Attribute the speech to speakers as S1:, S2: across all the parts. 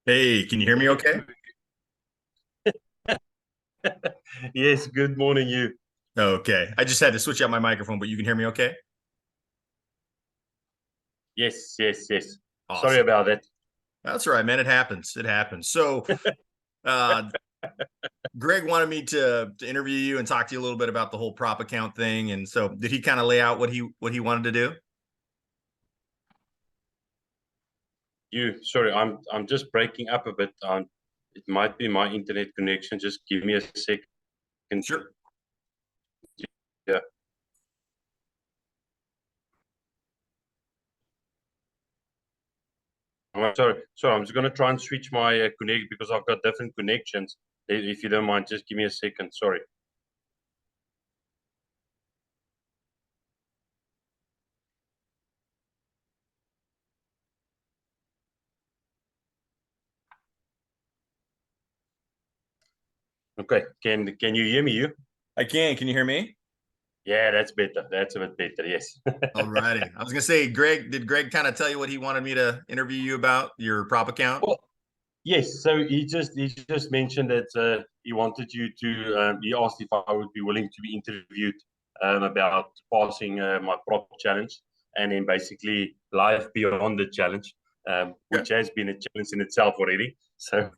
S1: Hey, can you hear me okay?
S2: Yes, good morning, you.
S1: Okay. I just had to switch out my microphone, but you can hear me okay?
S2: Yes, yes, yes. Sorry
S1: Awesome.
S2: about that.
S1: That's all right, man. It happens. It happens. So, uh, Greg wanted me to interview you and talk to you a little bit about the whole prop account thing. And so, did he kind of lay out what he wanted to do?
S2: You, sorry, I'm just breaking up a bit. It might be my internet connection. Just give me a second.
S1: Sure.
S2: Yeah. Sorry. I'm just gonna try and switch my connect because I've got different connections. If you don't mind, just give me a second. Sorry. Okay. Can you hear me? You?
S1: I can. Can you hear me?
S2: Yeah, that's better. That's a bit better. Yes.
S1: All righty. I was gonna say, Greg, did Greg kind of tell you what he wanted me to interview you about, your prop account?
S2: Well, yes. So he just mentioned that he wanted you to. He asked if I would be willing to be interviewed about passing my prop challenge, and then basically life beyond the challenge,
S1: Good.
S2: which has been a challenge in itself already. So,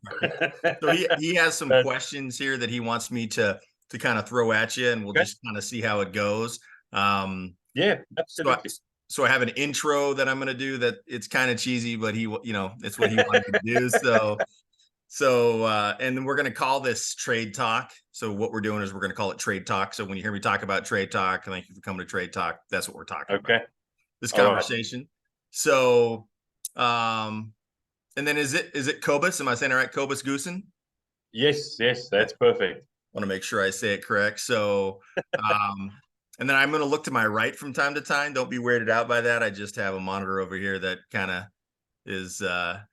S1: So he has some
S2: but
S1: questions here that he wants me to kind of throw at you, and we'll
S2: okay,
S1: just kind of see how it goes. Um,
S2: yeah,
S1: so I,
S2: absolutely.
S1: so I have an intro that I'm going to do that it's kind of cheesy, but it's what he wanted me to do. And then we're going to call this trade talk. So what we're doing is we're going to call it trade talk. So when you hear me talk about trade talk, thank you for coming to trade talk. That's what we're talking about.
S2: Okay,
S1: This
S2: all right.
S1: conversation. So, um, and then is it Kobus? Am I saying it right? Kobus Goosen?
S2: Yes, yes, that's perfect.
S1: Want to make sure I say it correct. Um, and then I'm going to look to my right from time to time. Don't be weirded out by that. I just have a monitor over here that kind of is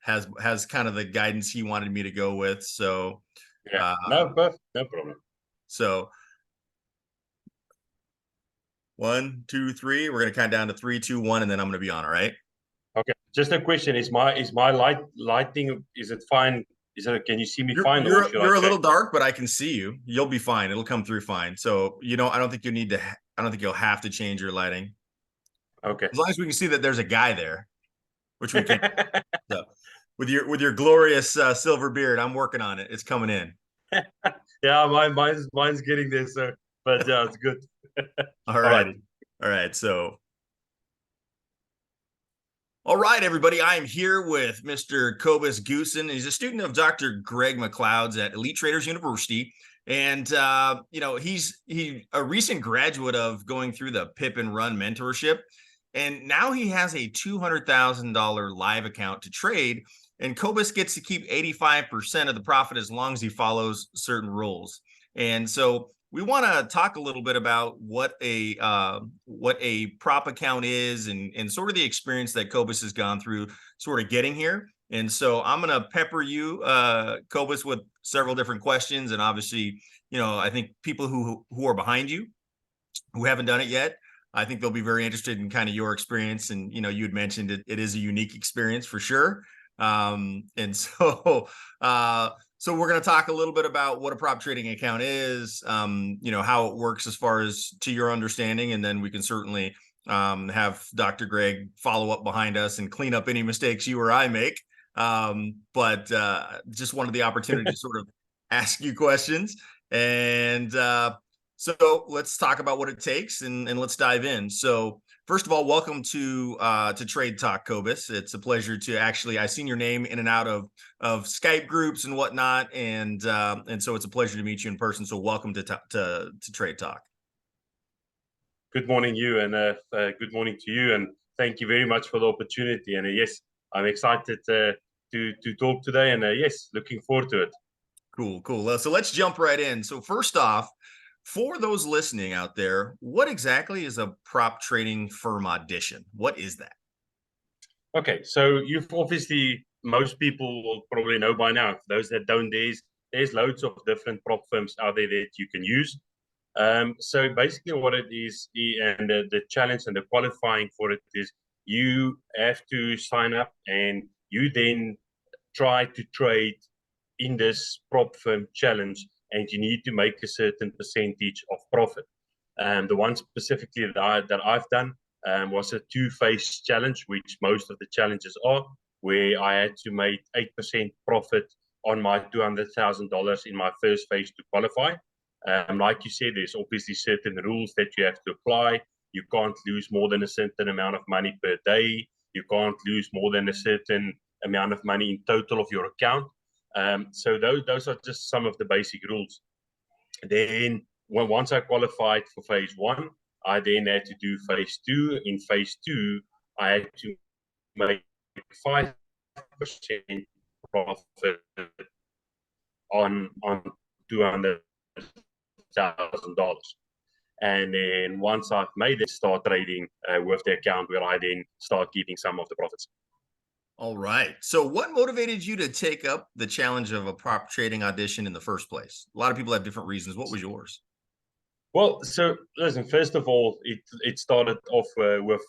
S1: has kind of the guidance he wanted me to go with.
S2: Yeah,
S1: Uh,
S2: no, perfect, no problem.
S1: so 1, 2, 3. We're going to count down to 3, 2, 1, and then I'm going to be on. All right.
S2: Okay, just a question: is my lighting? Is it fine? Is it? Can you see me
S1: You're
S2: fine, or
S1: you're
S2: should I
S1: you're a
S2: change?
S1: little dark, but I can see you. You'll be fine. It'll come through fine. So I don't think you need to. I don't think you'll have to change your lighting
S2: Okay.
S1: as long as we can see that there's a guy there, which we can. So with your glorious silver beard, I'm working on it. It's coming in.
S2: Yeah, mine's getting there, sir. But yeah, it's good.
S1: All
S2: All right.
S1: righty. All right. All right, everybody. I am here with Mr. Kobus Goosen. He's a student of Dr. Greg McLeod's at Elite Traders University. And he's a recent graduate of going through the Pip and Run mentorship. And now he has a $200,000 live account to trade. And Kobus gets to keep 85% of the profit as long as he follows certain rules. And so we want to talk a little bit about what a prop account is and sort of the experience that Kobus has gone through sort of getting here. And so I'm going to pepper you, Kobus, with several different questions. And obviously, I think people who are behind you who haven't done it yet, I think they'll be very interested in kind of your experience. And you had mentioned it is a unique experience for sure. And so uh, so we're going to talk a little bit about what a prop trading account is, how it works as far as to your understanding, and then we can certainly have Dr. Greg follow up behind us and clean up any mistakes you or I make. But just wanted the opportunity to sort of ask you questions. And so let's talk about what it takes and let's dive in. So first of all, welcome to Trade Talk, Kobus. It's a pleasure to I've seen your name in and out of Skype groups and whatnot, and so it's a pleasure to meet you in person. So welcome to Trade Talk.
S2: Good morning, you, and good morning to you, and thank you very much for the opportunity. And yes, I'm excited to talk today, and yes, looking forward to it.
S1: Cool, cool. So let's jump right in. So first off, for those listening out there, what exactly is a prop trading firm audition? What is that?
S2: Okay, so you've obviously most people will probably know by now. For those that don't, there's loads of different prop firms out there that you can use. So basically, what it is, and the challenge and the qualifying for it is, you have to sign up, and you then try to trade in this prop firm challenge, and you need to make a certain percentage of profit. The one specifically that I've done was a 2-phase challenge, which most of the challenges are, where I had to make 8% profit on my $200,000 in my first phase to qualify. Like you said, there's obviously certain rules that you have to apply. You can't lose more than a certain amount of money per day. You can't lose more than a certain amount of money in total of your account. So those are just some of the basic rules. Then once I qualified for phase 1, I then had to do phase 2. In phase 2, I had to make 5% profit on $200,000. And then once I've made it, start trading with the account, where I then start keeping some of the profits.
S1: All right. So what motivated you to take up the challenge of a prop trading audition in the first place? A lot of people have different reasons. What was yours?
S2: Well, so listen, first of all, it started off with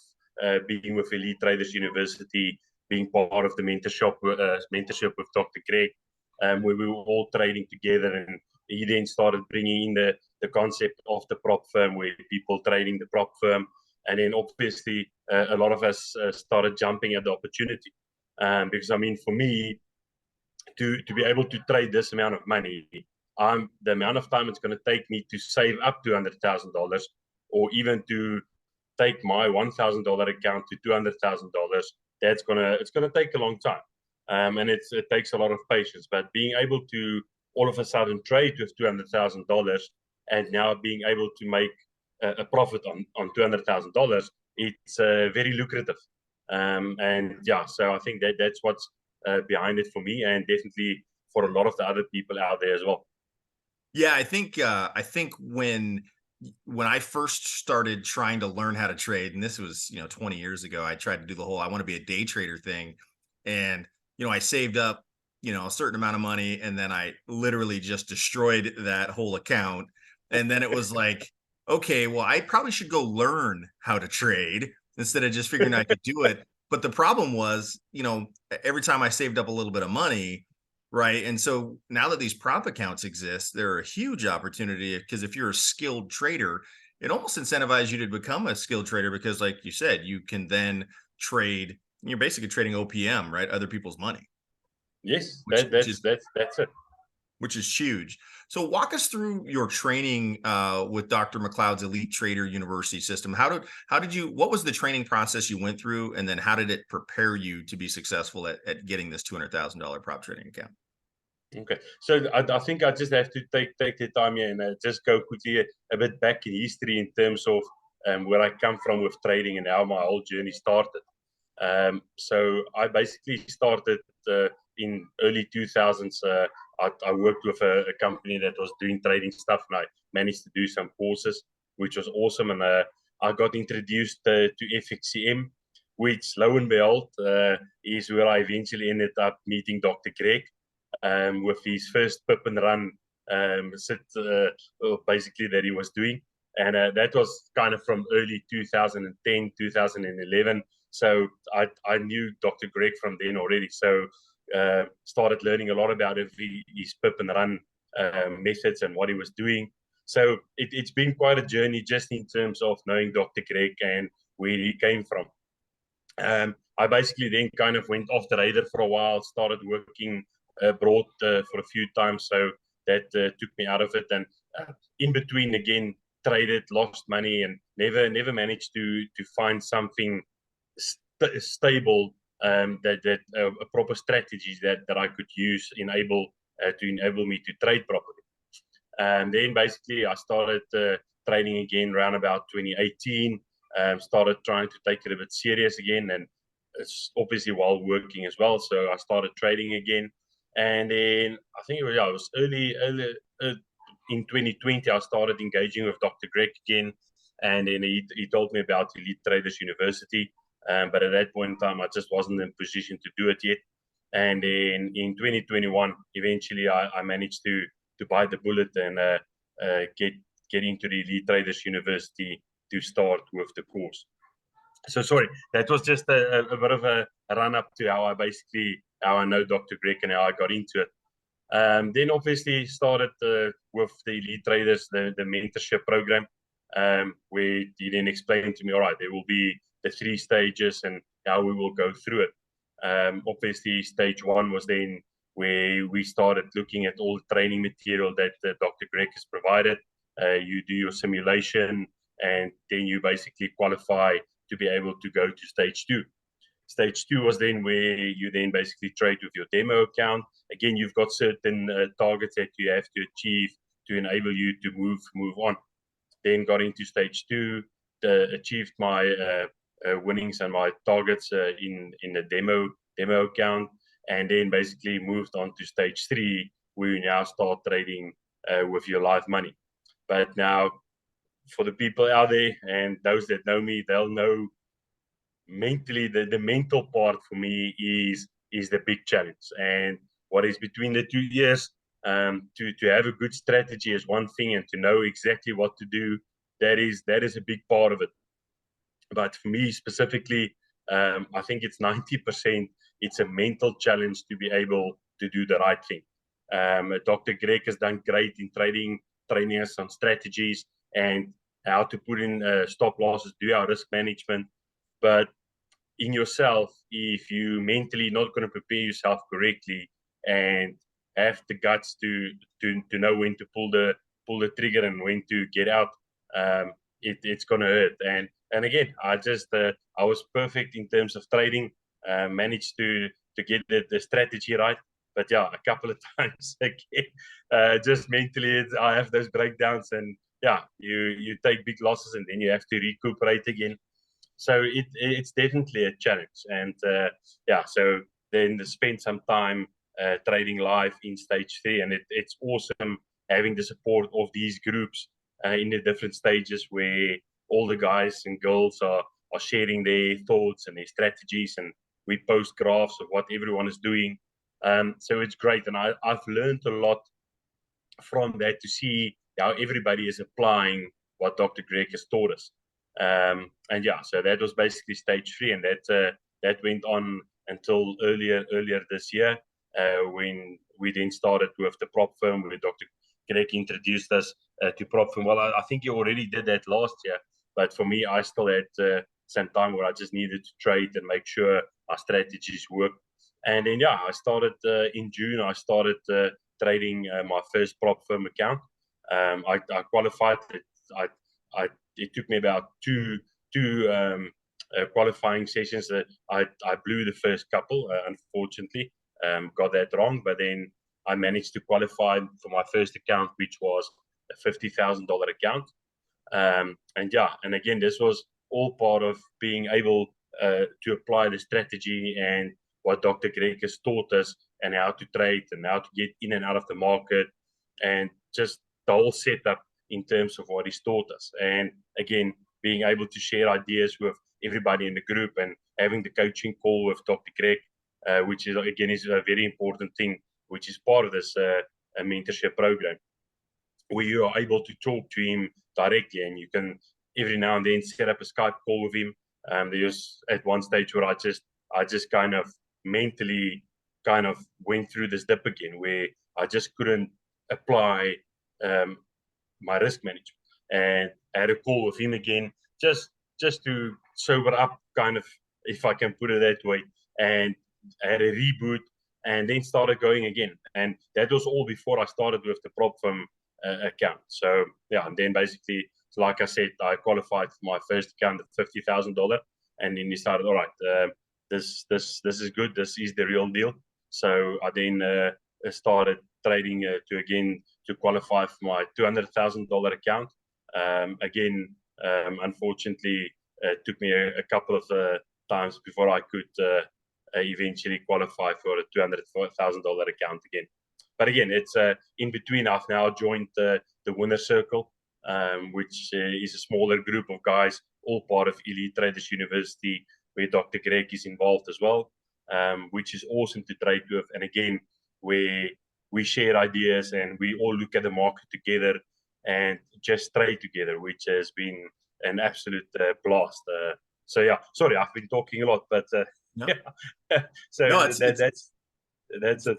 S2: being with Elite Traders University, being part of the mentorship with Dr. Greg, where we were all trading together, and he then started bringing in the concept of the prop firm, where people trading the prop firm, and then obviously a lot of us started jumping at the opportunity, because I mean, for me, to be able to trade this amount of money, the amount of time it's going to take me to save up $200,000, or even to take my $1,000 account to $200,000, it's gonna take a long time, and it takes a lot of patience. But being able to all of a sudden trade with $200,000, and now being able to make a profit on $200,000, it's very lucrative. And yeah, so I think that's what's behind it for me, and definitely for a lot of the other people out there as well.
S1: Yeah, I think when I first started trying to learn how to trade, and this was 20 years ago, I tried to do the whole I want to be a day trader thing, and I saved up a certain amount of money, and then I literally just destroyed that whole account, and then it was like, okay, well, I probably should go learn how to trade instead of just figuring I could do it. But the problem was, every time I saved up a little bit of money, right? And so now that these prop accounts exist, they're a huge opportunity, because if you're a skilled trader, it almost incentivizes you to become a skilled trader, because like you said, you can then trade, you're basically trading OPM, right? Other people's money.
S2: Yes,
S1: Which, which is
S2: that's it.
S1: which is huge. So walk us through your training with Dr. McLeod's Elite Trader University system. What was the training process you went through, and then how did it prepare you to be successful at getting this $200,000 prop trading account?
S2: Okay, so I think I just have to take the time here and just go quickly a bit back in history in terms of where I come from with trading and how my whole journey started. So I basically started in early 2000s. I worked with a company that was doing trading stuff, and I managed to do some courses, which was awesome. And I got introduced to FXCM, which, lo and behold, is where I eventually ended up meeting Dr. Greg with his first pip and run basically that he was doing. And that was kind of from early 2010, 2011. So I knew Dr. Greg from then already. So started learning a lot about his pip and run methods and what he was doing. So it's been quite a journey just in terms of knowing Dr. Greg and where he came from. I basically then kind of went off the radar for a while, started working abroad for a few times. So that took me out of it. And in between, again, traded, lost money, and never managed to find something stable, that a proper strategy that I could use to enable me to trade properly. And then basically I started trading again around about 2018. Started trying to take it a bit serious again, and it's obviously while working as well. So I started trading again, and then I think it was early in 2020. I started engaging with Dr. Greg again, and then he told me about Elite Traders University. But at that point in time, I just wasn't in a position to do it yet. And then in 2021, eventually I managed to buy the bullet and get into the Elite Traders University to start with the course. So sorry, that was just a bit of a run up to how I basically how I know Dr. Greg and how I got into it. Then obviously started with the Elite Traders, the mentorship program, where he then explained to me, all right, there will be the 3 stages and how we will go through it. Obviously, stage 1 was then where we started looking at all the training material that Dr. Greg has provided. You do your simulation, and then you basically qualify to be able to go to stage 2. Stage 2 was then where you then basically trade with your demo account. Again, you've got certain targets that you have to achieve to enable you to move on. Then got into stage 2, achieved my winnings and my targets in the demo account, and then basically moved on to stage 3, where you now start trading with your live money. But now, for the people out there and those that know me, they'll know mentally the mental part for me is the big challenge. And what is between the 2 years, to have a good strategy is one thing, and to know exactly what to do, that is a big part of it. But for me specifically, I think it's 90%. It's a mental challenge to be able to do the right thing. Dr. Greg has done great in training us on strategies and how to put in stop losses, do our risk management. But in yourself, if you mentally not going to prepare yourself correctly and have the guts to know when to pull the trigger and when to get out, it's going to hurt. And again, I was perfect in terms of trading, managed to get the strategy right. But yeah, a couple of times again, just mentally, I have those breakdowns, and yeah, you take big losses and then you have to recuperate again. So it's definitely a challenge. And yeah, so then spend some time trading live in stage 3, and it's awesome having the support of these groups in the different stages, where all the guys and girls are sharing their thoughts and their strategies, and we post graphs of what everyone is doing. So it's great, and I've learned a lot from that to see how everybody is applying what Dr. Greg has taught us. And yeah, so that was basically stage 3, and that went on until earlier this year, when we then started with the prop firm, where Dr. Greg introduced us to prop firm. Well, I think you already did that last year, but for me, I still had some time where I just needed to trade and make sure our strategies work. And then yeah, I started in June. I started trading my first prop firm account. I qualified. It took me about two qualifying sessions. I blew the first couple, unfortunately, got that wrong. But then I managed to qualify for my first account, which was a $50,000 account. And yeah, and again, this was all part of being able to apply the strategy and what Dr. Greg has taught us, and how to trade and how to get in and out of the market, and just the whole setup in terms of what he's taught us. And again, being able to share ideas with everybody in the group, and having the coaching call with Dr. Greg, which is again is a very important thing, which is part of this mentorship program, where you are able to talk to him directly, and you can every now and then set up a Skype call with him. There's at one stage where I just kind of mentally kind of went through this dip again, where I just couldn't apply my risk management, and I had a call with him again, just to sober up, kind of, if I can put it that way, and I had a reboot, and then started going again. And that was all before I started with the prop firm account. So yeah, and then basically, like I said, I qualified for my first account at $50,000, and then he started, all right, this is good, this is the real deal. So I then started trading to qualify for my $200,000 account. Again, unfortunately, it took me a couple of times before I could eventually qualify for a $200,000 account again. But again, it's in between. I've now joined the winner circle, which is a smaller group of guys, all part of Elite Traders University, where Dr. Greg is involved as well, which is awesome to trade with. And again, where we share ideas and we all look at the market together and just trade together, which has been an absolute blast. So yeah, sorry, I've been talking a lot, but
S1: no.
S2: yeah. So
S1: No,
S2: that's that's it.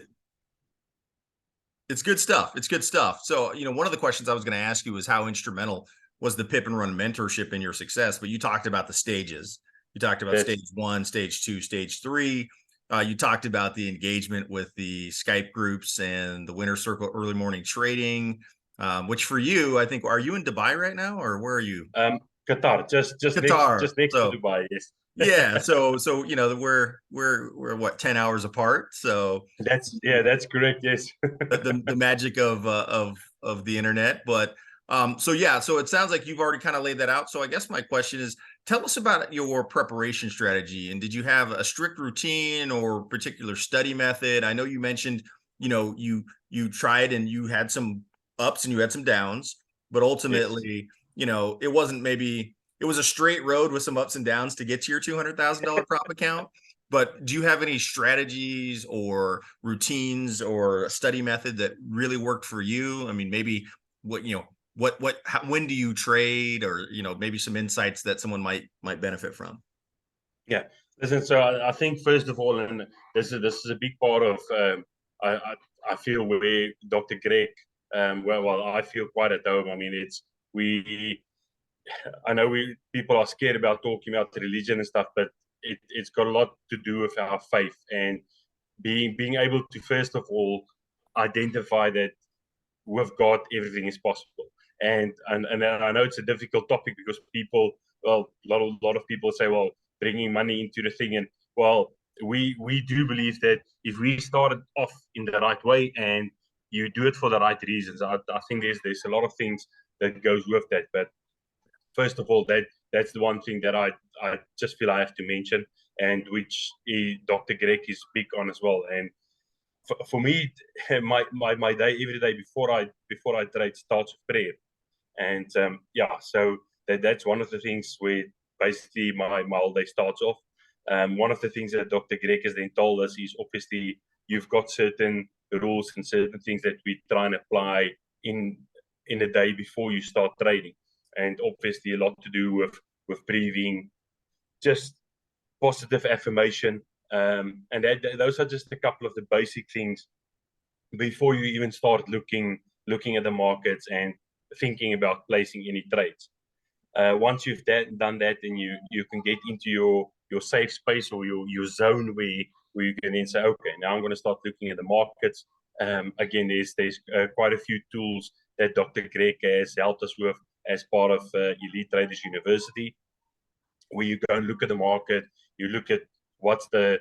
S1: It's good stuff. It's good stuff. So, one of the questions I was going to ask you was how instrumental was the Pip and Run mentorship in your success? But you talked about the stages. You talked about
S2: Yes.
S1: stage 1, stage 2, stage 3. You talked about the engagement with the Skype groups and the Winter Circle early morning trading, which for you, I think, are you in Dubai right now, or where are you?
S2: Qatar, just
S1: Qatar.
S2: next to
S1: So
S2: Dubai. Yes.
S1: yeah, so we're what, 10 hours apart. So
S2: That's correct. Yes.
S1: the magic of the internet. But so yeah, so it sounds like you've already kind of laid that out. So I guess my question is, tell us about your preparation strategy. And did you have a strict routine or particular study method? I know you mentioned, you tried and you had some ups and you had some downs, but ultimately, it wasn't, maybe it was a straight road with some ups and downs to get to your $200,000 prop account. But do you have any strategies or routines or a study method that really worked for you? I mean, maybe when do you trade, or, maybe some insights that someone might benefit from?
S2: Yeah. Listen, so I think first of all, and this is a big part of I feel where Dr. Greg, well, I feel quite at home. I mean, we I know people are scared about talking about religion and stuff, but it's got a lot to do with our faith and being able to first of all identify that with God everything is possible. And I know it's a difficult topic because people, well, a lot of people say, well, bringing money into the thing, and well, we do believe that if we started off in the right way and you do it for the right reasons, I think there's a lot of things that goes with that. But first of all, that's the one thing that I just feel I have to mention, and which Dr. Greg is big on as well. And for me, my day every day before I trade starts with prayer, and so that's one of the things where basically my whole day starts off. One of the things that Dr. Greg has then told us is obviously you've got certain rules and certain things that we try and apply in the day before you start trading, and obviously a lot to do with breathing, just positive affirmation, and those are just a couple of the basic things before you even start looking at the markets and thinking about placing any trades. Once you've done that, then you can get into your safe space or your zone where you can then say, okay, now I'm going to start looking at the markets. Again, there's quite a few tools that Dr. Greg has helped us with as part of Elite Traders University, where you go and look at the market, you look at what's the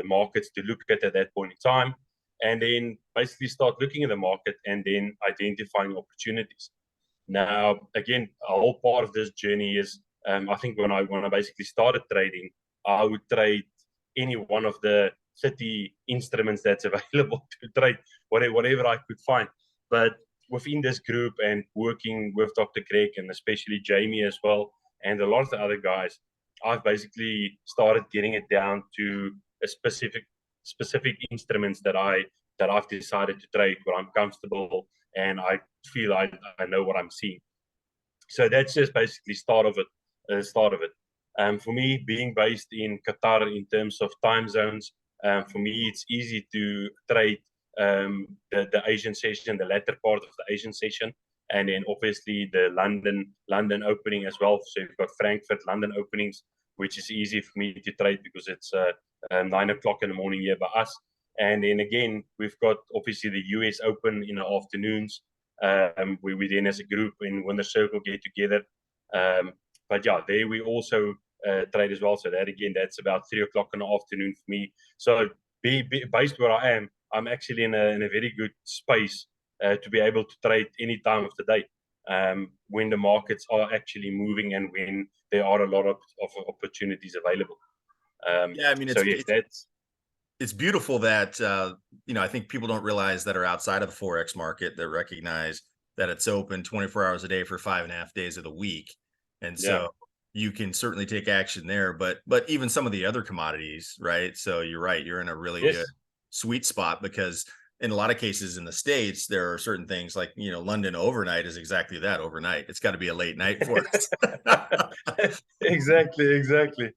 S2: markets to look at that point in time, and then basically start looking at the market and then identifying opportunities. Now, again, a whole part of this journey is, I think when I basically started trading, I would trade any one of the 30 instruments that's available to trade, whatever I could find. But within this group and working with Dr. Greg and especially Jamie as well, and a lot of the other guys, I've basically started getting it down to a specific instruments that I've decided to trade where I'm comfortable and I feel I know what I'm seeing. So that's just basically start of it. For me, being based in Qatar in terms of time zones, for me it's easy to trade the Asian session, the latter part of the Asian session, and then obviously the London opening as well. So you've got Frankfurt, London openings, which is easy for me to trade because it's 9 o'clock in the morning here by us. And then again, we've got obviously the US Open in the afternoons. We then as a group in Winter Circle get together. But yeah, there we also trade as well. So that again, that's about 3 o'clock in the afternoon for me. So based where I am, I'm actually in a very good space to be able to trade any time of the day when the markets are actually moving and when there are a lot of opportunities available.
S1: Yeah, I mean,
S2: so yes,
S1: it's beautiful that I think people don't realize that are outside of the Forex market that recognize that it's open 24 hours a day for 5.5 days of the week. And so you can certainly take action there, but even some of the other commodities, right? So you're right, you're in a really good sweet spot, because in a lot of cases in the States, there are certain things like, London overnight is exactly that, overnight. It's got to be a late night for us.
S2: Exactly.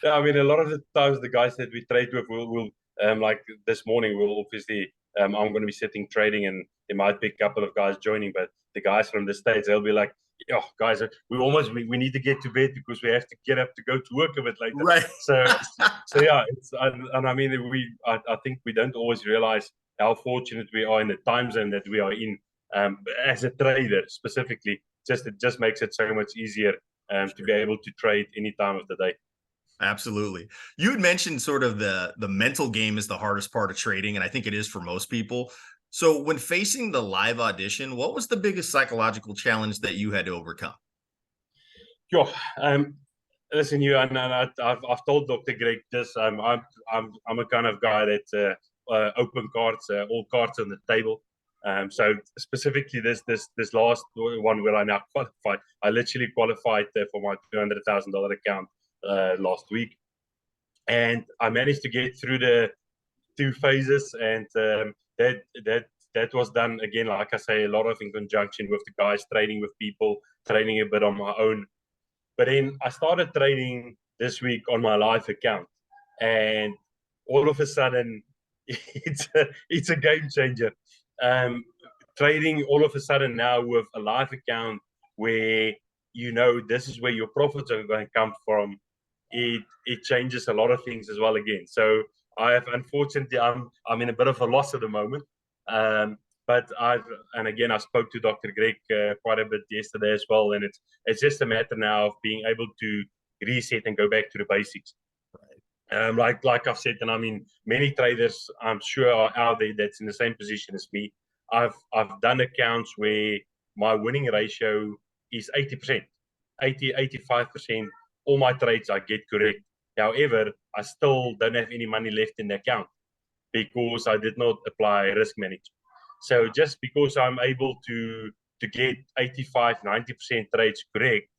S2: I mean, a lot of the times the guys that we trade with will Like this morning, we'll obviously I'm going to be sitting trading, and there might be a couple of guys joining, but the guys from the States, they'll be like, "Oh, guys, we need to get to bed because we have to get up to go to work a bit later."
S1: Right.
S2: So yeah, and I mean, I think we don't always realize how fortunate we are in the time zone that we are in. As a trader specifically, it just makes it so much easier to be able to trade any time of the day.
S1: Absolutely. You had mentioned sort of the mental game is the hardest part of trading, and I think it is for most people. So when facing the live audition, what was the biggest psychological challenge that you had to overcome?
S2: Yeah, listen, you and I've told Dr. Greg this. I'm a kind of guy that open cards, all cards on the table. So specifically this last one where I now qualified, I literally qualified for my $200,000 account last week, and I managed to get through the two phases, and that was done again. Like I say, a lot of in conjunction with the guys, training with people, training a bit on my own. But then I started trading this week on my live account, and all of a sudden, it's a game changer. Um, Trading all of a sudden now with a live account where you know this is where your profits are going to come from. It changes a lot of things as well again. So I have unfortunately I'm in a bit of a loss at the moment. Um, but and again I spoke to Dr. Greg quite a bit yesterday as well, and it's just a matter now of being able to reset and go back to the basics. Like I've said, and I mean many traders I'm sure are out there that's in the same position as me. I've done accounts where my winning ratio is 80%, 85%. All my trades I get correct. However, I still don't have any money left in the account because I did not apply risk management. So just because I'm able to get 85, 90% trades correct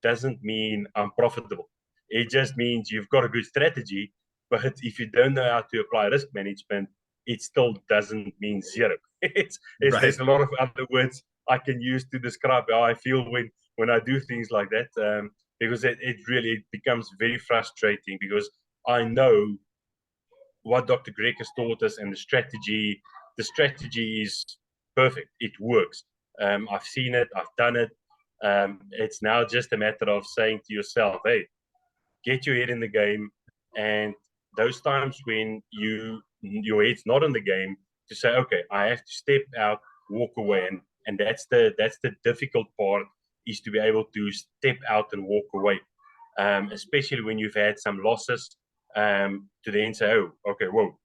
S2: doesn't mean I'm profitable. It just means you've got a good strategy, but if you don't know how to apply risk management, it still doesn't mean zero. There's
S1: Right.
S2: a lot of other words I can use to describe how I feel when I do things like that, because it really becomes very frustrating because I know what Dr. Greg has taught us and the strategy is perfect. It works. I've seen it. I've done it. It's now just a matter of saying to yourself, hey, get your head in the game. And those times when your head's not in the game, to say, okay, I have to step out, walk away. And that's the difficult part, is to be able to step out and walk away. Especially when you've had some losses, to then say, oh, okay, whoa,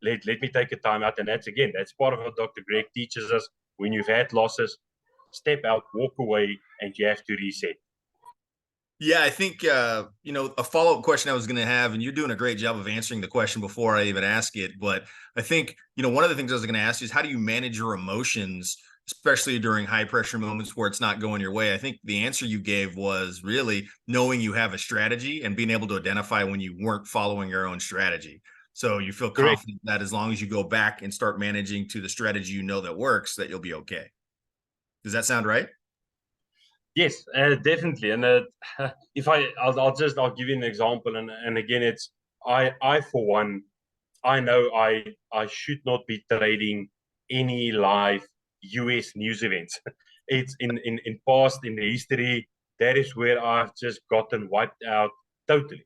S2: let me take a time out. And that's part of what Dr. Greg teaches us. When you've had losses, step out, walk away, and you have to reset.
S1: Yeah, I think a follow-up question I was going to have, and you're doing a great job of answering the question before I even ask it. But I think one of the things I was going to ask you is how do you manage your emotions, especially during high pressure moments where it's not going your way? I think the answer you gave was really knowing you have a strategy and being able to identify when you weren't following your own strategy. So you feel
S2: Correct.
S1: confident that as long as you go back and start managing to the strategy that works, that you'll be okay. Does that sound right?
S2: Yes, definitely. And if I'll give you an example. And again, it's I for one, I know I should not be trading any live US news events. It's in past in the history, that is where I've just gotten wiped out totally.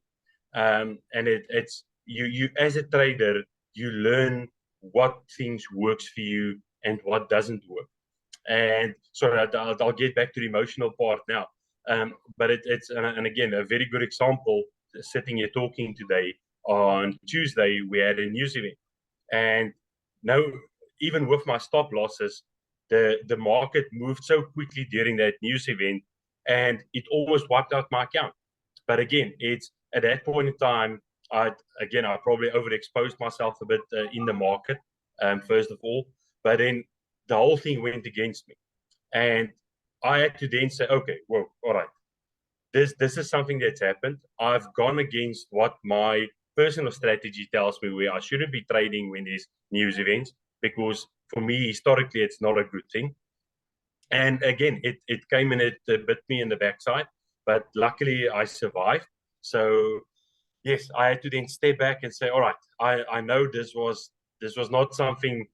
S2: And it's you as a trader, you learn what things works for you and what doesn't work. And sorry, I'll get back to the emotional part now. But it's and again a very good example. Sitting here talking today, on Tuesday we had a news event, and now even with my stop losses, the market moved so quickly during that news event, and it almost wiped out my account. But again, it's at that point in time, I probably overexposed myself a bit in the market, first of all, but then the whole thing went against me, and I had to then say, okay, well, all right, this is something that's happened. I've gone against what my personal strategy tells me, where I shouldn't be trading when there's news events, because for me historically it's not a good thing. And again, it came and it bit me in the backside, but luckily I survived. So yes, I had to then step back and say, all right, I know this was not something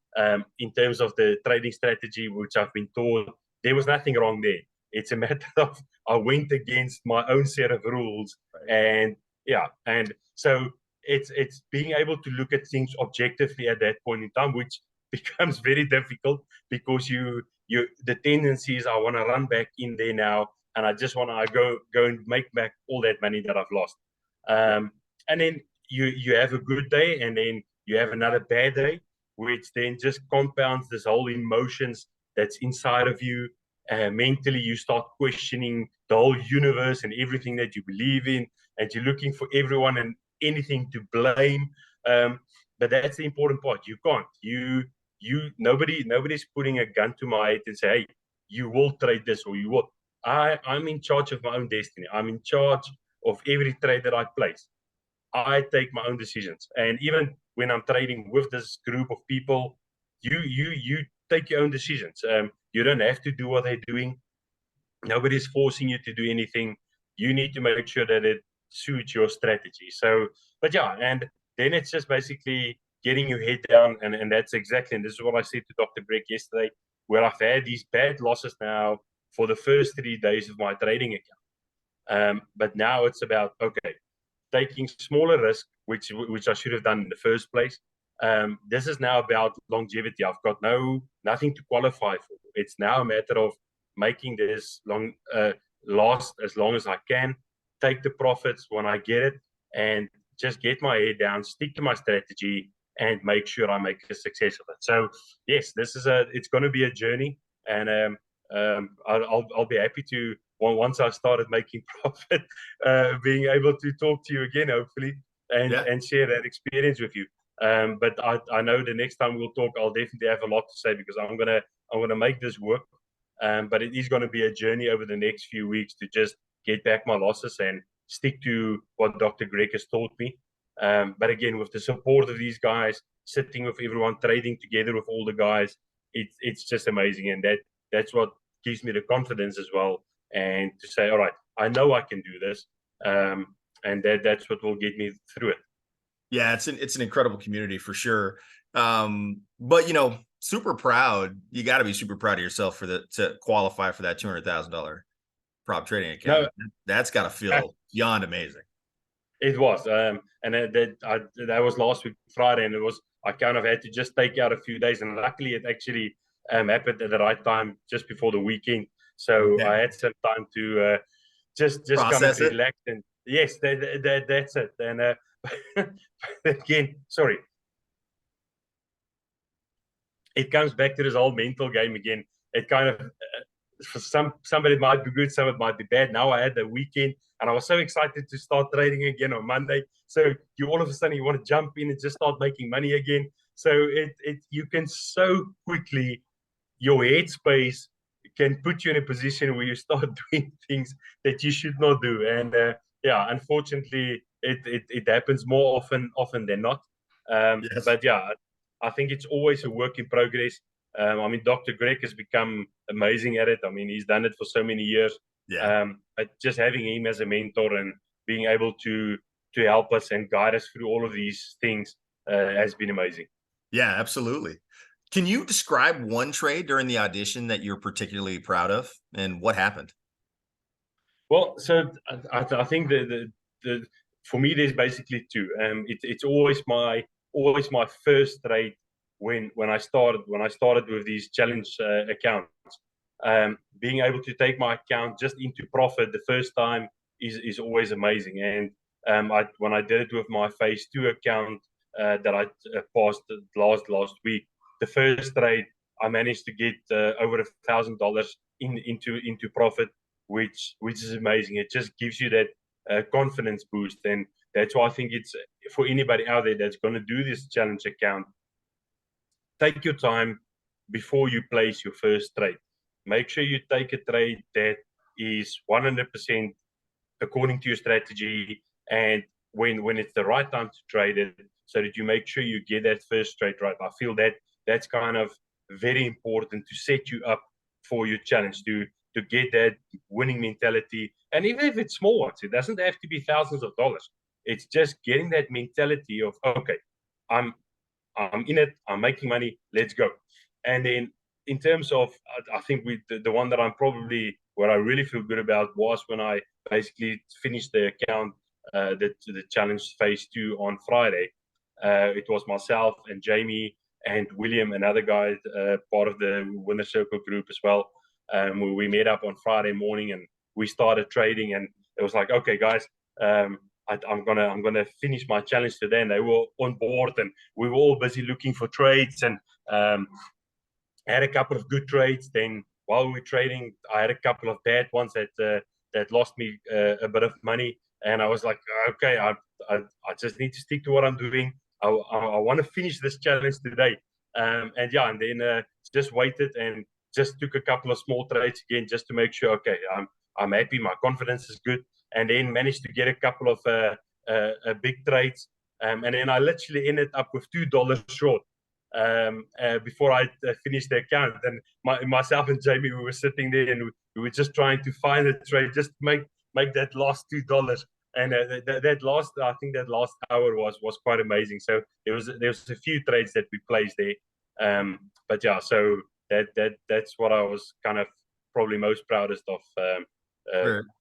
S2: in terms of the trading strategy which I've been taught. There was nothing wrong there. It's a matter of I went against my own set of rules,
S1: Right.
S2: and yeah, and so it's being able to look at things objectively at that point in time, which becomes very difficult because you the tendency is I want to run back in there now, and I just want to go and make back all that money that I've lost.
S1: Yeah.
S2: And then you have a good day, and then you have another bad day, which then just compounds this whole emotions that's inside of you. Mentally, you start questioning the whole universe and everything that you believe in, and you're looking for everyone and anything to blame. Um, but that's the important part. You can't. Nobody's putting a gun to my head and say, "Hey, you will trade this or you will." I'm in charge of my own destiny. I'm in charge of every trade that I place. I take my own decisions. And even when I'm trading with this group of people, you take your own decisions. You don't have to do what they're doing. Nobody's forcing you to do anything. You need to make sure that it suits your strategy. So, but yeah, and then it's just basically getting your head down, and that's exactly, and this is what I said to Dr. Breck yesterday, where I've had these bad losses now for the first 3 days of my trading account. But now it's about, okay, taking smaller risk, which I should have done in the first place. This is now about longevity. I've got nothing to qualify for. It's now a matter of making this last as long as I can, take the profits when I get it, and just get my head down, stick to my strategy, and make sure I make a success of it. So yes, it's going to be a journey, and I'll be happy to, once I started making profit, being able to talk to you again, hopefully,
S1: Yeah.
S2: and share that experience with you. But I know the next time we'll talk, I'll definitely have a lot to say because I'm gonna make this work. But it is going to be a journey over the next few weeks to just get back my losses and stick to what Dr. Greg has taught me. But again, with the support of these guys, sitting with everyone, trading together with all the guys, it's just amazing, and that's what gives me the confidence as well, and to say, all right, I know I can do this, and that's what will get me through it.
S1: Yeah, it's an incredible community for sure. But super proud. You got to be super proud of yourself to qualify for that $200,000 prop trading
S2: No,
S1: account. That's got to feel beyond amazing.
S2: it was, and that was last week Friday, and it was, I kind of had to just take out a few days, and luckily it actually happened at the right time just before the weekend, so
S1: Okay.
S2: I had some time to just kind of
S1: Process it.
S2: relax, and yes, that's it. And again, sorry, it comes back to this whole mental game again. It kind of for somebody it might be good, some it might be bad. Now I had the weekend, and I was so excited to start trading again on Monday. So you all of a sudden you want to jump in and just start making money again. So it you can so quickly, your headspace can put you in a position where you start doing things that you should not do. And yeah, unfortunately, it happens more often than not.
S1: Yes.
S2: But yeah, I think it's always a work in progress. I mean, Dr. Greg has become amazing at it. I mean, he's done it for so many years.
S1: Yeah.
S2: But just having him as a mentor and being able to help us and guide us through all of these things has been amazing.
S1: Yeah, absolutely. Can you describe one trade during the audition that you're particularly proud of and what happened?
S2: Well, so I think the for me there's basically two. It's always my first trade when I started with these challenge accounts. Being able to take my account just into profit the first time is always amazing. And when I did it with my phase 2 account that I passed last week, the first trade I managed to get over $1,000 into profit, which is amazing. It just gives you that confidence boost, and that's why I think it's for anybody out there that's going to do this challenge account. Take your time before you place your first trade. Make sure you take a trade that is 100% according to your strategy, and when it's the right time to trade it, so that you make sure you get that first trade right. I feel that that's kind of very important to set you up for your challenge, to get that winning mentality. And even if it's small ones, it doesn't have to be thousands of dollars. It's just getting that mentality of, okay, I'm in it, I'm making money, let's go. And then in terms of, I think the one that I'm probably, what I really feel good about was when I basically finished the account, the challenge phase 2 on Friday. It was myself and Jamie and William, another guy, part of the Winner Circle group as well. We met up on Friday morning and we started trading, and it was like, okay, guys, I'm gonna finish my challenge today. And they were on board, and we were all busy looking for trades, and had a couple of good trades. Then while we were trading, I had a couple of bad ones that lost me a bit of money, and I was like, okay, I just need to stick to what I'm doing. I want to finish this challenge today, and yeah, and then just waited and just took a couple of small trades again just to make sure. Okay, I'm happy. My confidence is good, and then managed to get a couple of big trades, and then I literally ended up with $2 short before I finished the account. And myself and Jamie, we were sitting there and we were just trying to find a trade, just to make that last $2. And that last, I think that last hour was quite amazing. So there was a few trades that we placed there. But yeah, so that's what I was kind of probably most proudest of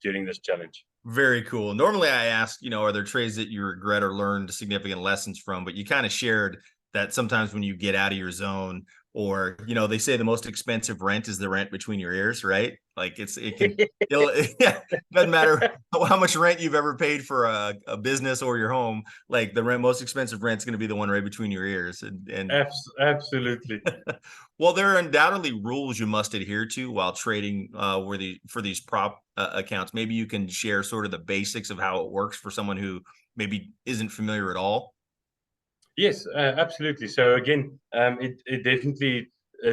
S2: during this challenge.
S1: Very cool. Normally I ask, are there trades that you regret or learned significant lessons from? But you kind of shared that sometimes when you get out of your zone, or they say the most expensive rent is the rent between your ears, right? Like yeah, doesn't matter how much rent you've ever paid for a business or your home, like the most expensive rent's going to be the one right between your ears. And
S2: absolutely.
S1: Well, there are undoubtedly rules you must adhere to while trading for these prop accounts. Maybe you can share sort of the basics of how it works for someone who maybe isn't familiar at all.
S2: Yes, absolutely. So again, it definitely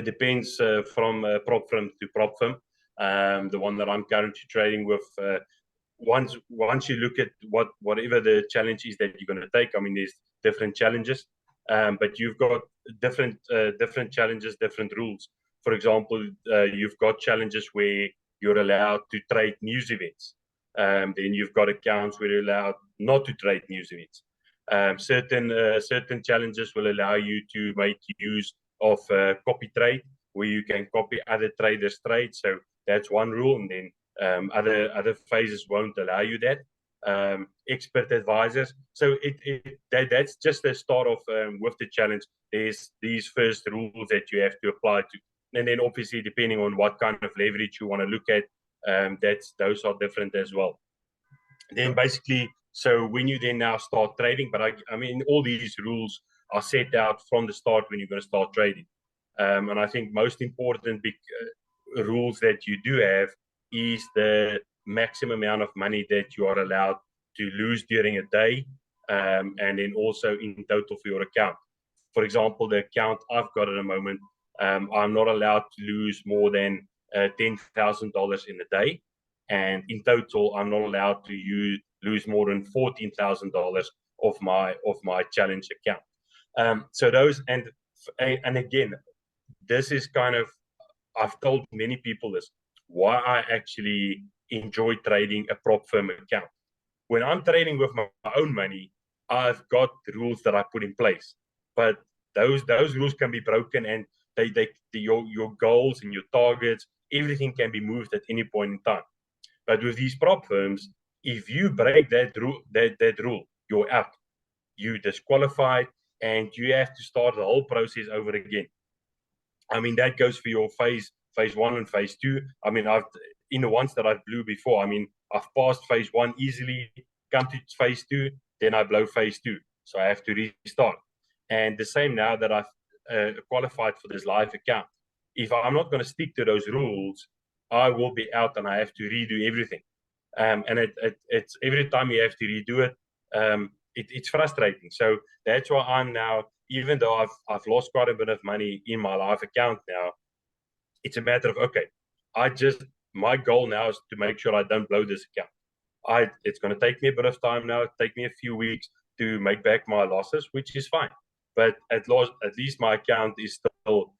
S2: depends from prop firm to prop firm. The one that I'm currently trading with, once you look at whatever the challenge is that you're going to take, I mean, there's different challenges, but you've got different challenges, different rules. For example, you've got challenges where you're allowed to trade news events. Then you've got accounts where you're allowed not to trade news events. Certain challenges will allow you to make use of copy trade, where you can copy other traders' trades. So that's one rule, and then other phases won't allow you that. Expert advisors. So that's just the start of with the challenge. There's these first rules that you have to apply to, and then obviously depending on what kind of leverage you want to look at, those are different as well. Then basically, so when you then now start trading, but I mean, all these rules are set out from the start when you're going to start trading. And I think most important big rules that you do have is the maximum amount of money that you are allowed to lose during a day, and then also in total for your account. For example, the account I've got at the moment, I'm not allowed to lose more than $10,000 in a day. And in total, I'm not allowed to lose more than $14,000 of my challenge account. So those, and again, this is kind of, I've told many people this, why I actually enjoy trading a prop firm account. When I'm trading with my own money, I've got rules that I put in place, but those rules can be broken, and your goals and your targets, everything can be moved at any point in time. But with these prop firms, if you break that rule, you're out. You disqualified, and you have to start the whole process over again. I mean, that goes for your phase 1 and phase 2. I mean, in the ones that I've blew before, I mean, I've passed phase 1 easily, come to phase 2, then I blow phase 2. So I have to restart. And the same now that I've qualified for this live account. If I'm not going to stick to those rules, I will be out and I have to redo everything. And it's every time you have to redo it, it's frustrating. So that's why I'm now, even though I've lost quite a bit of money in my live account now, it's a matter of, okay, my goal now is to make sure I don't blow this account. It's going to take me a bit of time now, take me a few weeks to make back my losses, which is fine. But at least my account is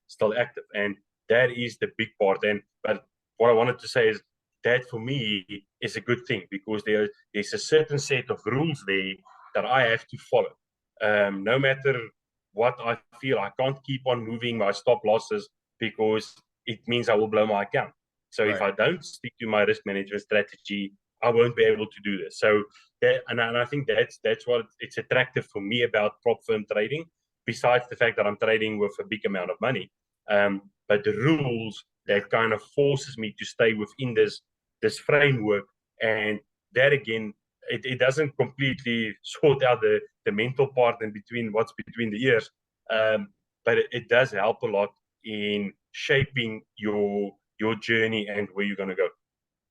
S2: still active, and that is the big part. But what I wanted to say is that for me is a good thing, because there's a certain set of rules there that I have to follow. No matter what I feel, I can't keep on moving my stop losses because it means I will blow my account. So if I don't stick to my risk management strategy, I won't be able to do this. So and I think that's what it's attractive for me about prop firm trading, besides the fact that I'm trading with a big amount of money. But the rules that kind of forces me to stay within this framework, and that again, it doesn't completely sort out the mental part and between what's between the ears, but it does help a lot in shaping your journey and where you're going to go.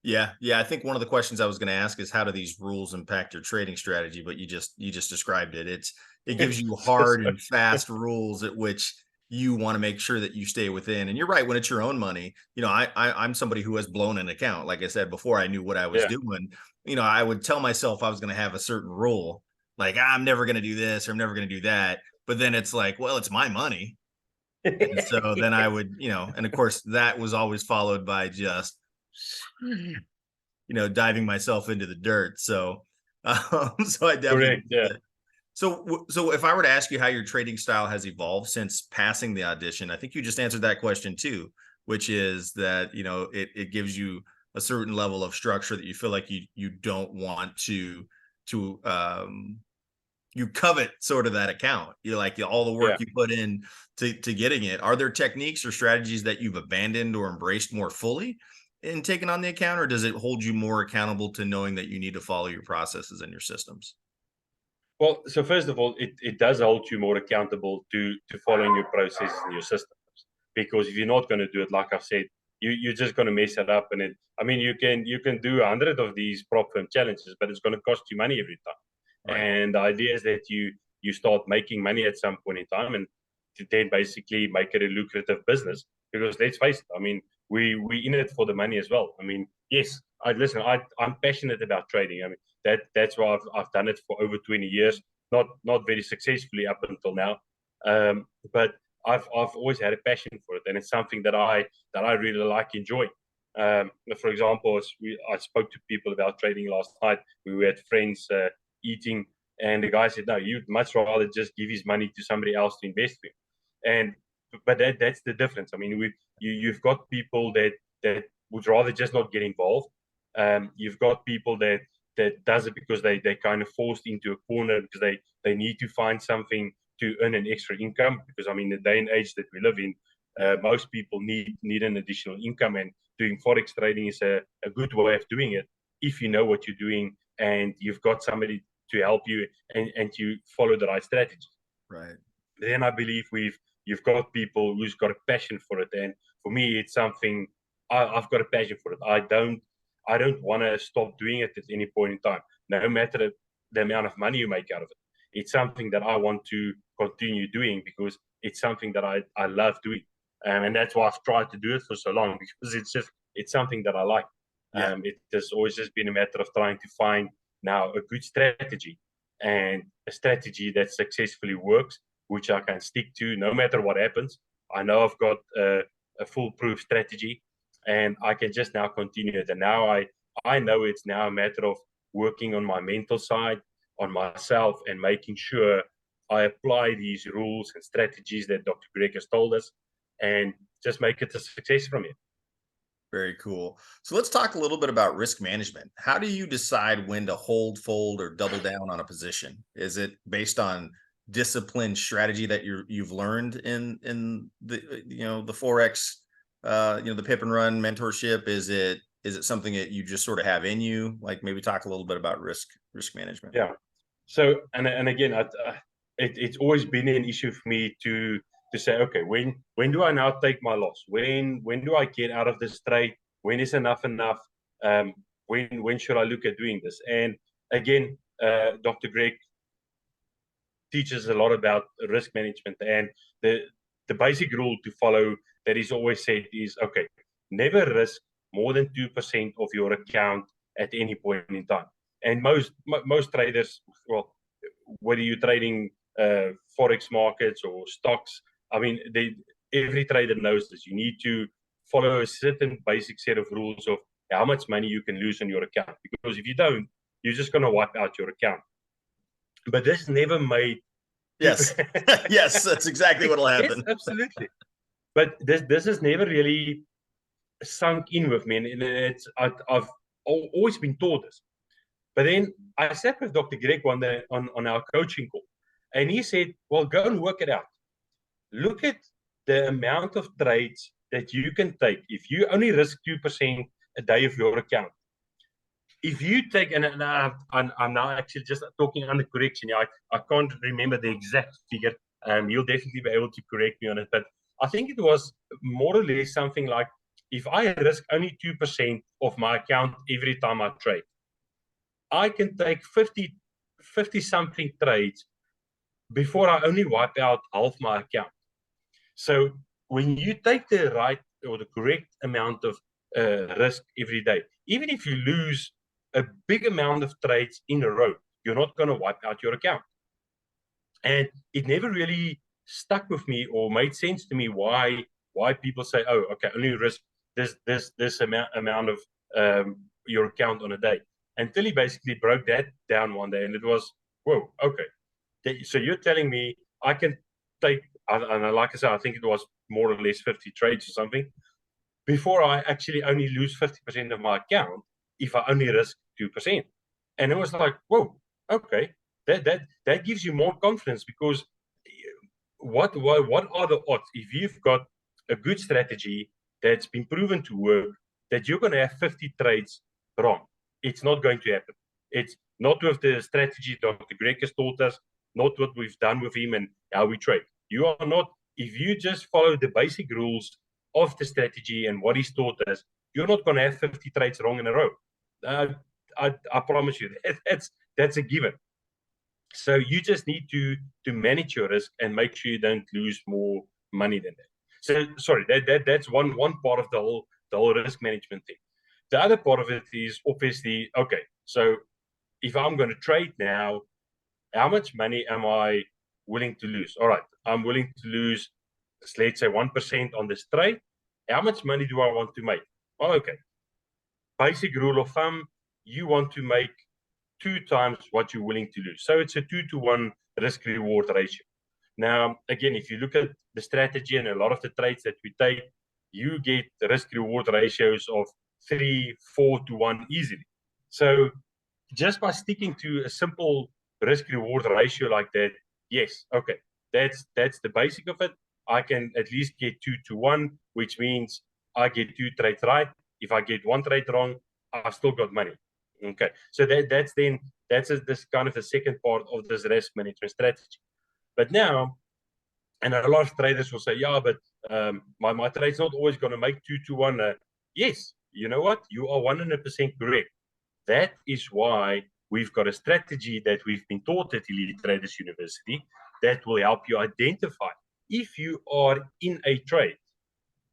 S1: Yeah. I think one of the questions I was going to ask is how do these rules impact your trading strategy? But you just described it. It gives you hard and fast rules at which you want to make sure that you stay within. And you're right, when it's your own money, I'm somebody who has blown an account. Like I said before, I knew what I was doing. I would tell myself I was going to have a certain rule, like I'm never going to do this or I'm never going to do that. But then it's like, well, it's my money. And so then I would, and of course that was always followed by just diving myself into the dirt. So so I definitely So if I were to ask you how your trading style has evolved since passing the audition, I think you just answered that question too, which is that it gives you a certain level of structure that you feel like you don't want to you covet sort of that account. You're like all the work you put in to getting it. Are there techniques or strategies that you've abandoned or embraced more fully in taking on the account, or does it hold you more accountable to knowing that you need to follow your processes and your systems?
S2: Well, so first of all, it does hold you more accountable to following your processes and your systems. Because if you're not going to do it, like I've said, you're just going to mess it up. And you can do 100 of these prop firm challenges, but it's going to cost you money every time. Right. And the idea is that you start making money at some point in time, and to then basically make it a lucrative business. Because let's face it, we in it for the money as well. Yes, I'm passionate about trading. That's why I've done it for over 20 years, not very successfully up until now, but I've always had a passion for it, and it's something that I really like enjoying. For example, I spoke to people about trading last night. We were at friends eating, and the guy said, "No, you'd much rather just give his money to somebody else to invest in." But that's the difference. You've got people that would rather just not get involved. You've got people that does it because they kind of forced into a corner because they need to find something to earn an extra income. Because the day and age that we live in, most people need an additional income, and doing forex trading is a good way of doing it if you know what you're doing and you've got somebody to help you and you follow the right strategy.
S1: Right.
S2: Then I believe you've got people who's got a passion for it, and for me, it's something I've got a passion for it. I don't want to stop doing it at any point in time, no matter the amount of money you make out of it. It's something that I want to continue doing because it's something that I love doing. And that's why I've tried to do it for so long, because it's something that I like. It has always just been a matter of trying to find now a good strategy and a strategy that successfully works, which I can stick to no matter what happens. I know I've got a foolproof strategy, and I can just now continue it. And now I know it's now a matter of working on my mental side, on myself, and making sure I apply these rules and strategies that Dr. Greg has told us, and just make it a success from it.
S1: Very cool. So let's talk a little bit about risk management. How do you decide when to hold, fold, or double down on a position? Is it based on disciplined strategy that you've learned in the the forex, the pip and run mentorship? Is it something that you just sort of have in you? Like maybe talk a little bit about risk management.
S2: Yeah. So and again, it's always been an issue for me to say, okay, when do I now take my loss? When do I get out of this trade? When is enough enough? When should I look at doing this? And again, Dr. Greg teaches a lot about risk management, and the basic rule to follow that he's always said is, okay, never risk more than 2% of your account at any point in time. And most traders, well, whether you're trading forex markets or stocks, every trader knows this. You need to follow a certain basic set of rules of how much money you can lose on your account, because if you don't, you're just going to wipe out your account. But this never made.
S1: Yes. Yes, that's exactly what'll
S2: Yes,
S1: happen.
S2: absolutely. But this has never really sunk in with me, and I've always been taught this. But then I sat with Dr. Greg one day on our coaching call, and he said, "Well, go and work it out. Look at the amount of trades that you can take if you only risk 2% a day of your account. If you take, and I'm now actually just talking under correction. I can't remember the exact figure. You'll definitely be able to correct me on it, but I think it was more or less something like, if I risk only 2% of my account every time I trade, I can take 50 something trades before I only wipe out half my account. So when you take the right or the correct amount of risk every day, even if you lose a big amount of trades in a row, you're not going to wipe out your account. And it never really stuck with me or made sense to me why people say, oh, okay, only risk this amount of your account on a day. Until he basically broke that down one day, and it was, whoa, okay. So you're telling me I can take, and like I said, I think it was more or less 50 trades or something, before I actually only lose 50% of my account if I only risk 2%. And it was like, whoa, okay. That gives you more confidence, because what are the odds if you've got a good strategy that's been proven to work, that you're going to have 50 trades wrong? It's not going to happen. It's not with the strategy Dr. Greg has taught us, not what we've done with him and how we trade. You are not, if you just follow the basic rules of the strategy and what he's taught us, you're not going to have 50 trades wrong in a row. I promise you, that's a given. So you just need to manage your risk and make sure you don't lose more money than that. So sorry, that's one part of the whole risk management thing. The other part of it is obviously, okay, so if I'm going to trade now, how much money am I willing to lose? All right, I'm willing to lose, let's say 1% on this trade. How much money do I want to make? Well, okay. Basic rule of thumb, you want to make 2 times what you're willing to lose. So it's a 2-to-1 risk reward ratio. Now, again, if you look at the strategy and a lot of the trades that we take, you get the risk reward ratios of 3-4 to 1 easily. So just by sticking to a simple risk reward ratio like that, yes, okay, that's the basic of it. I can at least get 2-to-1, which means I get 2 trades right. If I get 1 trade wrong, I've still got money. Okay, so that's this kind of the second part of this risk management strategy. But now, and a lot of traders will say, yeah, but my trade's not always going to make 2-to-1. Yes, you know what? You are 100% correct. That is why we've got a strategy that we've been taught at Elite Traders University that will help you identify if you are in a trade,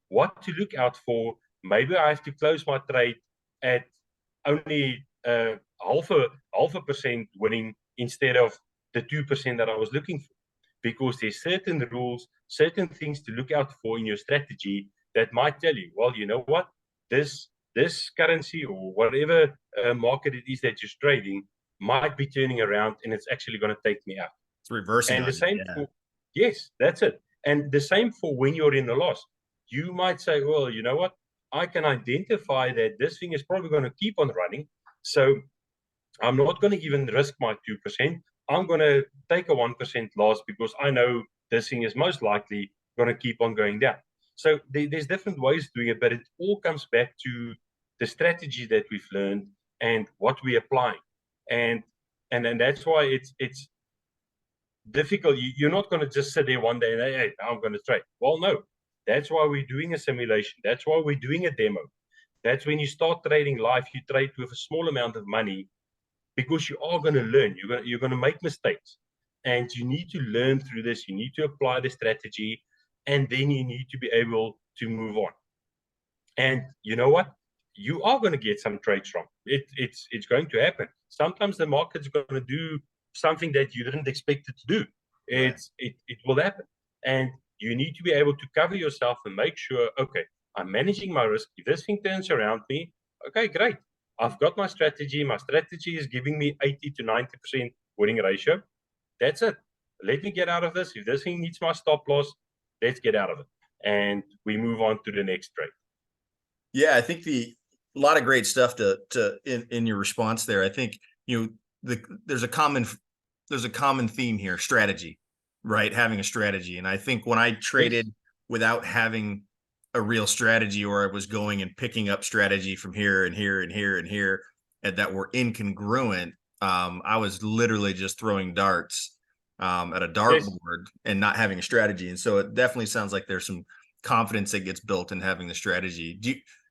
S2: what to look out for. Maybe I have to close my trade at only half a percent winning instead of the 2% that I was looking for, because there's certain rules, certain things to look out for in your strategy that might tell you, well, you know what, this currency or whatever market it is that you're trading might be turning around and it's actually going to take me out.
S1: It's reversing.
S2: And the same for, yes, that's it. And the same for when you're in a loss. You might say, well, you know what, I can identify that this thing is probably going to keep on running. So I'm not going to even risk my 2%. I'm going to take a 1% loss because I know this thing is most likely going to keep on going down. So there's different ways of doing it, but it all comes back to the strategy that we've learned and what we're applying. And then that's why it's difficult. You're not going to just sit there one day and, hey, I'm going to trade. Well, no. That's why we're doing a simulation. That's why we're doing a demo. That's when you start trading live, you trade with a small amount of money, because you are going to learn. You're going to make mistakes, and you need to learn through this. You need to apply the strategy, and then you need to be able to move on. And you know what? You are going to get some trades wrong. It's going to happen. Sometimes the market's going to do something that you didn't expect it to do. It will happen, and you need to be able to cover yourself and make sure, okay, I'm managing my risk. If this thing turns around me, okay, great. I've got my strategy. My strategy is giving me 80 to 90% winning ratio. That's it. Let me get out of this. If this thing needs my stop loss, let's get out of it. And we move on to the next trade.
S1: Yeah, I think a lot of great stuff in your response there. I think, there's a common theme here, strategy, right? Having a strategy. And I think when I traded without having a real strategy, or I was going and picking up strategy from here and here and here and here, and that were incongruent, I was literally just throwing darts at a dartboard and not having a strategy. And so it definitely sounds like there's some confidence that gets built in having the strategy.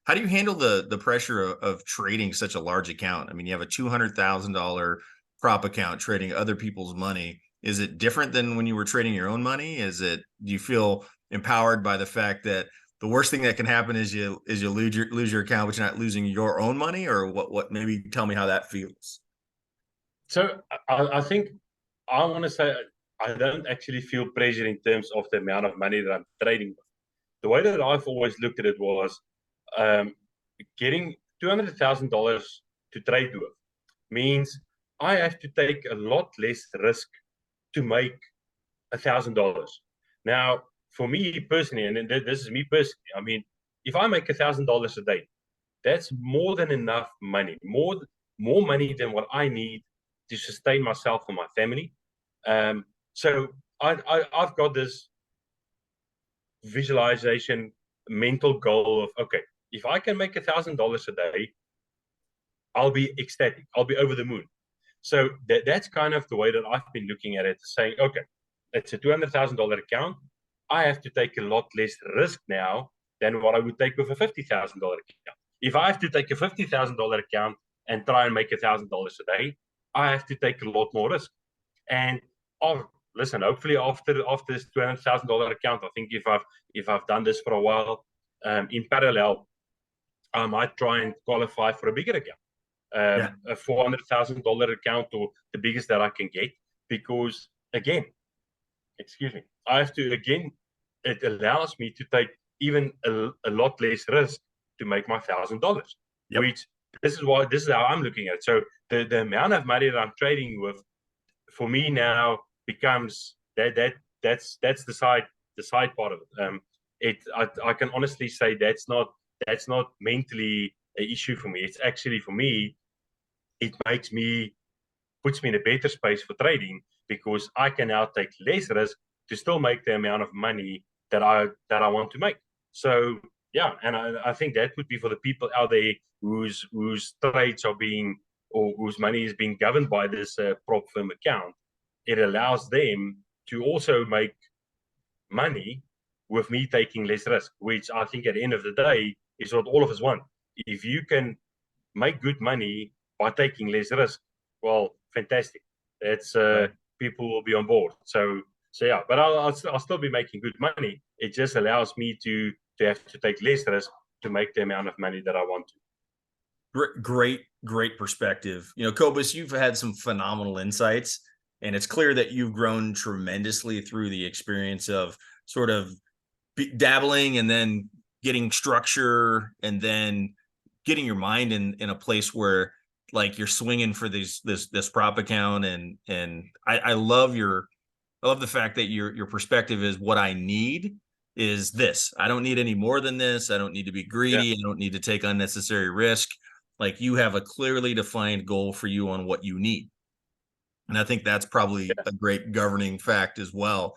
S1: How do you handle the pressure of trading such a large account? I mean, you have a $200,000 prop account trading other people's money. Is it different than when you were trading your own money? Do you feel empowered by the fact that the worst thing that can happen is you lose your account, but you're not losing your own money? Or what maybe tell me how that feels.
S2: So I think I want to say I don't actually feel pressure in terms of the amount of money that I'm trading with. The way that I've always looked at it was getting $200,000 to trade with means I have to take a lot less risk to make $1,000. Now, for me personally, and this is me personally, I mean, if I make $1,000 a day, that's more than enough money, more money than what I need to sustain myself and my family. So I've got this visualization, mental goal of, okay, if I can make $1,000 a day, I'll be ecstatic. I'll be over the moon. So that's kind of the way that I've been looking at it, saying, okay, it's a $200,000 account. I have to take a lot less risk now than what I would take with a $50,000 account. If I have to take a $50,000 account and try and make $1,000 a day, I have to take a lot more risk. And listen, hopefully after this $200,000 account, I think if I've done this for a while, in parallel, I might try and qualify for a bigger account. A $400,000 account, or the biggest that I can get, because again, I have to, again, it allows me to take even a lot less risk to make my $1,000. Which this is how I'm looking at it. So the amount of money that I'm trading with, for me now, becomes that's the side part of it. I can honestly say that's not mentally an issue for me. It's actually, for me, it puts me in a better space for trading, because I can now take less risk to still make the amount of money that I want to make. So yeah, and I think that would be for the people out there whose trades are being, or whose money is being governed by this prop firm account. It allows them to also make money with me taking less risk, which I think at the end of the day is what all of us want. If you can make good money by taking less risk, well, fantastic. That's people will be on board. So yeah, but I'll still be making good money. It just allows me to have to take less risk to make the amount of money that I want to.
S1: Great perspective. Kobus, you've had some phenomenal insights, and it's clear that you've grown tremendously through the experience of sort of dabbling and then getting structure, and then getting your mind in a place where, like, you're swinging for this prop account. And I love the fact that your perspective is, what I need is this. I don't need any more than this. I don't need to be greedy. I don't need to take unnecessary risk. Like, you have a clearly defined goal for you on what you need. And I think that's probably a great governing fact as well.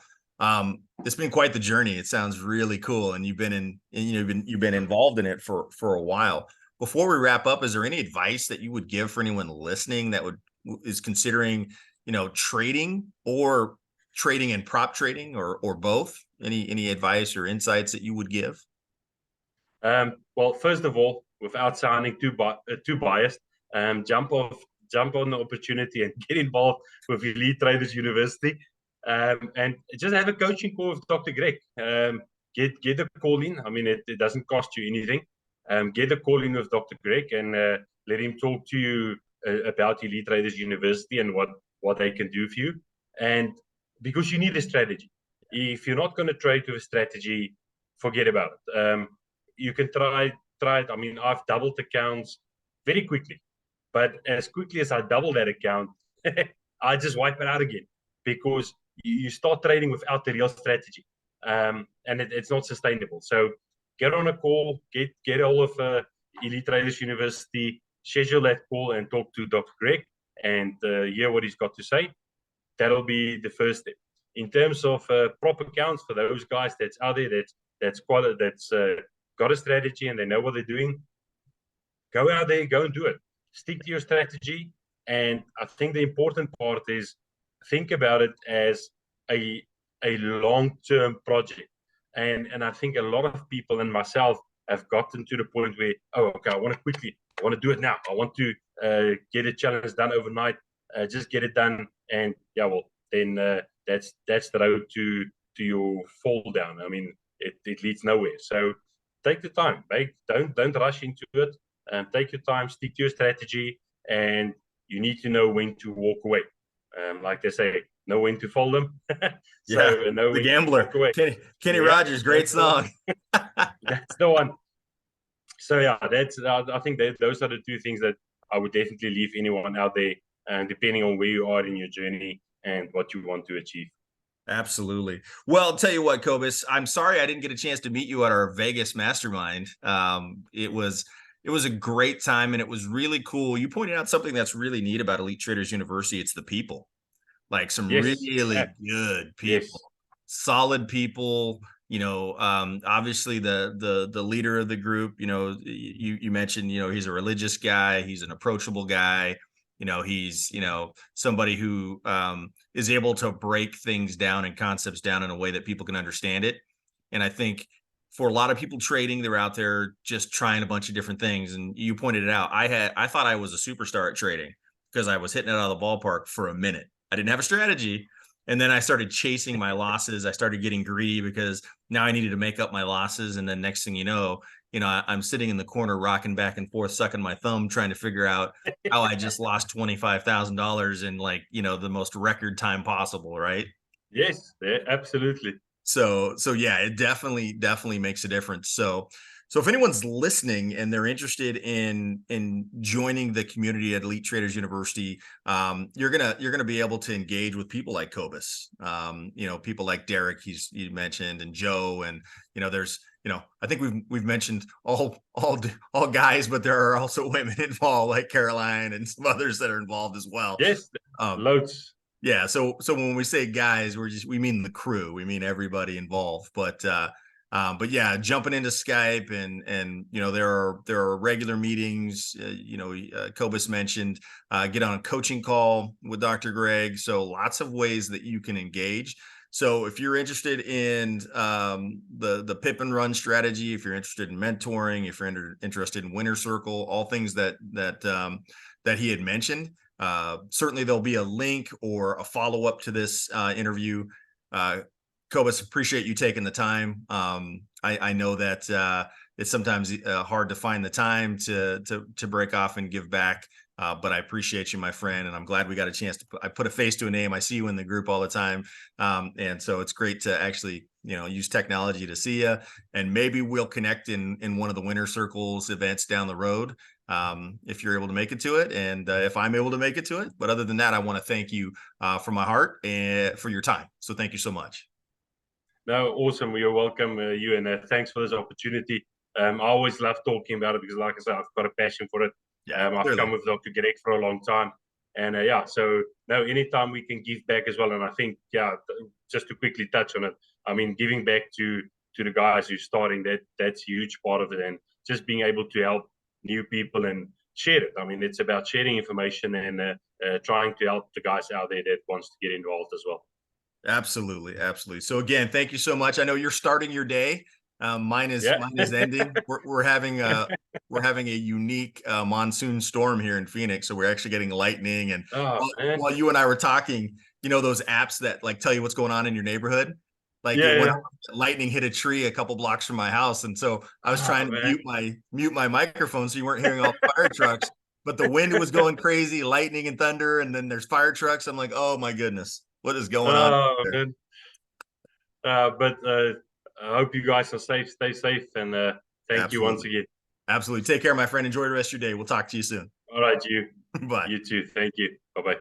S1: It's been quite the journey. It sounds really cool. And you've been involved in it for a while. Before we wrap up, is there any advice that you would give for anyone listening that is considering, trading, or trading and prop trading, or both? Any advice or insights that you would give?
S2: Well, first of all, without sounding too biased, jump on the opportunity and get involved with Elite Traders University, and just have a coaching call with Dr. Greg. Get a call in. I mean, it doesn't cost you anything. Get a call in with Dr. Greg, and let him talk to you about Elite Traders University and what they can do for you. And because you need a strategy. If you're not going to trade with a strategy, forget about it. You can try it. I mean, I've doubled accounts very quickly, but as quickly as I double that account, I just wipe it out again. because you start trading without the real strategy, and it's not sustainable. So get on a call, get all of Elite Traders University, schedule that call and talk to Dr. Greg and hear what he's got to say. That'll be the first step. In terms of prop accounts for those guys that's out there that's got a strategy and they know what they're doing, go out there, go and do it. Stick to your strategy. And I think the important part is think about it as a long-term project. And I think a lot of people and myself have gotten to the point where, oh, okay, I want to do it now. I want to get a challenge done overnight. Just get it done. And yeah, well, then that's the road to your fall down. I mean, it leads nowhere. So take the time, right? Don't rush into it. Take your time, stick to your strategy, and you need to know when to walk away. Like they say, know when to fold them.
S1: So, yeah, The Gambler. Kenny Rogers, great song.
S2: That's the one. So yeah, I think those are the two things that I would definitely leave anyone out there, and depending on where you are in your journey and what you want to achieve.
S1: Absolutely. Well, I'll tell you what, Kobus, I'm sorry I didn't get a chance to meet you at our Vegas mastermind. It was a great time, and it was really cool. You pointed out something that's really neat about Elite Traders University. It's the people, like some really good people, solid people. Obviously the leader of the group, you mentioned, he's a religious guy. He's an approachable guy. He's, somebody who is able to break things down and concepts down in a way that people can understand it. And I think for a lot of people trading, they're out there just trying a bunch of different things. And you pointed it out. I thought I was a superstar at trading because I was hitting it out of the ballpark for a minute. I didn't have a strategy. And then I started chasing my losses. I started getting greedy because now I needed to make up my losses. And then next thing you know, I'm sitting in the corner, rocking back and forth, sucking my thumb, trying to figure out how I just lost $25,000 in the most record time possible. Right.
S2: Yes, absolutely.
S1: So yeah, it definitely makes a difference. So if anyone's listening and they're interested in joining the community at Elite Traders University, you're gonna be able to engage with people like Kobus, people like Derek, you mentioned, and Joe, and there's I think we've mentioned all guys, but there are also women involved like Caroline and some others that are involved as well.
S2: Yes, loads.
S1: Yeah, so when we say guys, we mean the crew, we mean everybody involved. But yeah, jumping into Skype and there are regular meetings. Kobus mentioned get on a coaching call with Dr. Greg. So lots of ways that you can engage. So if you're interested in the pip and run strategy, if you're interested in mentoring, if you're interested in winner circle, all things that he had mentioned. Certainly there'll be a link or a follow-up to this interview. Kobus, appreciate you taking the time. I know that it's sometimes hard to find the time to break off and give back, but I appreciate you, my friend, and I'm glad we got a chance to put a face to a name. I see you in the group all the time, and so it's great to actually use technology to see you, and maybe we'll connect in one of the Winner Circles events down the road. If you're able to make it to it, and if I'm able to make it to it. But other than that, I want to thank you from my heart and for your time. So thank you so much.
S2: No, awesome. You're welcome, you, and thanks for this opportunity. I always love talking about it because, like I said, I've got a passion for it. Yeah, I've come with Dr. Greg for a long time. And so no, anytime we can give back as well. And I think, just to quickly touch on it, I mean, giving back to the guys who's starting, that's a huge part of it. And just being able to help new people and share it. I mean, it's about sharing information and trying to help the guys out there that wants to get involved as well.
S1: Absolutely. So again, thank you so much. I know you're starting your day. Mine is ending. We're having a unique monsoon storm here in Phoenix, so we're actually getting lightning. And while you and I were talking, those apps that like tell you what's going on in your neighborhood, like lightning hit a tree a couple blocks from my house, and so I was trying to mute my microphone so you weren't hearing all the fire trucks, but the wind was going crazy, lightning and thunder, and then there's fire trucks. I'm like, oh my goodness, what is going on?
S2: Man. But I hope you guys are safe. Stay safe, and thank you once again.
S1: Absolutely. Take care, my friend. Enjoy the rest of your day. We'll talk to you soon.
S2: All right, you.
S1: Bye.
S2: You too. Thank you. Bye-bye.